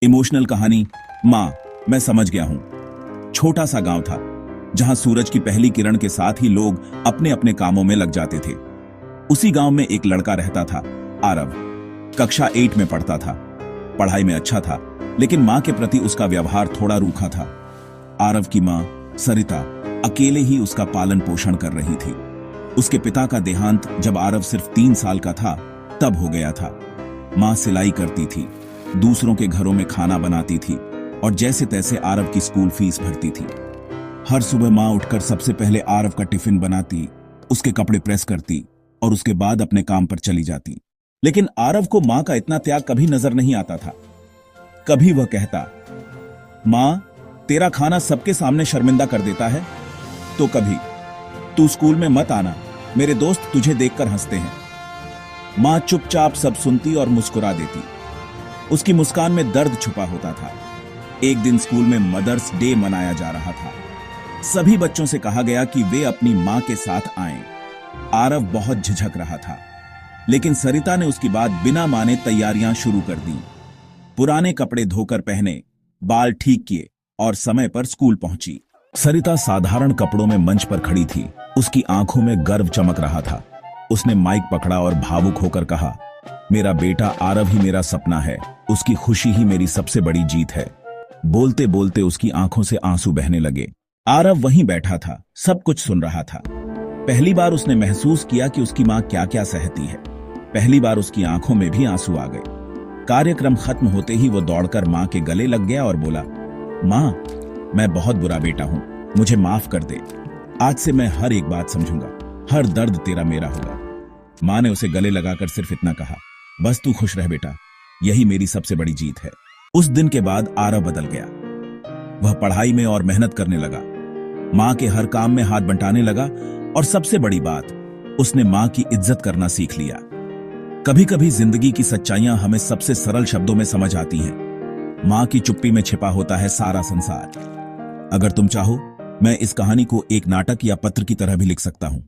Emotional कहानी। माँ, मैं समझ गया हूं। छोटा सा गांव था जहां सूरज की पहली किरण के साथ ही लोग अपने अपने कामों में लग जाते थे। उसी गांव में एक लड़का रहता था, आरव। कक्षा 8 में पढ़ता था। पढ़ाई में अच्छा था, लेकिन माँ के प्रति उसका व्यवहार थोड़ा रूखा था। आरव की माँ सरिता अकेले ही उसका पालन पोषण कर रही थी। उसके पिता का देहांत जब आरव सिर्फ 3 साल का था तब हो गया था। माँ सिलाई करती थी, दूसरों के घरों में खाना बनाती थी और जैसे तैसे आरव की स्कूल फीस भरती थी। हर सुबह माँ उठकर सबसे पहले आरव का टिफिन बनाती, उसके कपड़े प्रेस करती और उसके बाद अपने काम पर चली जाती। लेकिन आरव को माँ का इतना त्याग कभी नजर नहीं आता था। कभी वह कहता, माँ, तेरा खाना सबके सामने शर्मिंदा कर देता है। तो कभी, तू स्कूल में मत आना, मेरे दोस्त तुझे देखकर हंसते हैं। माँ चुपचाप सब सुनती और मुस्कुरा देती। उसकी मुस्कान में दर्द छुपा होता था। एक दिन स्कूल में मदर्स डे मनाया जा रहा था। सभी बच्चों से कहा गया कि वे अपनी माँ के साथ आएं। आरव बहुत झिझक रहा था, लेकिन सरिता ने उसकी बात बिना माने तैयारियां शुरू कर दी। पुराने कपड़े धोकर पहने, बाल ठीक किए और समय पर स्कूल पहुंची। सरिता साधारण कपड़ों में मंच पर खड़ी थी। उसकी आंखों में गर्व चमक रहा था। उसने माइक पकड़ा और भावुक होकर कहा, मेरा बेटा आरव ही मेरा सपना है, उसकी खुशी ही मेरी सबसे बड़ी जीत है। बोलते बोलते उसकी आंखों से आंसू बहने लगे। आरव वहीं बैठा था, सब कुछ सुन रहा था। पहली बार उसने महसूस किया कि उसकी माँ क्या क्या सहती है। पहली बार उसकी आंखों में भी आंसू आ गए। कार्यक्रम खत्म होते ही वो दौड़कर माँ के गले लग गया और बोला, माँ, मैं बहुत बुरा बेटा हूं, मुझे माफ कर दे। आज से मैं हर एक बात समझूंगा, हर दर्द तेरा मेरा होगा। माँ ने उसे गले लगाकर सिर्फ इतना कहा, बस तू खुश रह बेटा, यही मेरी सबसे बड़ी जीत है। उस दिन के बाद आरव बदल गया। वह पढ़ाई में और मेहनत करने लगा, माँ के हर काम में हाथ बंटाने लगा और सबसे बड़ी बात, उसने माँ की इज्जत करना सीख लिया। कभी कभी जिंदगी की सच्चाइयां हमें सबसे सरल शब्दों में समझ आती हैं। माँ की चुप्पी में छिपा होता है सारा संसार। अगर तुम चाहो, मैं इस कहानी को एक नाटक या पत्र की तरह भी लिख सकता हूं।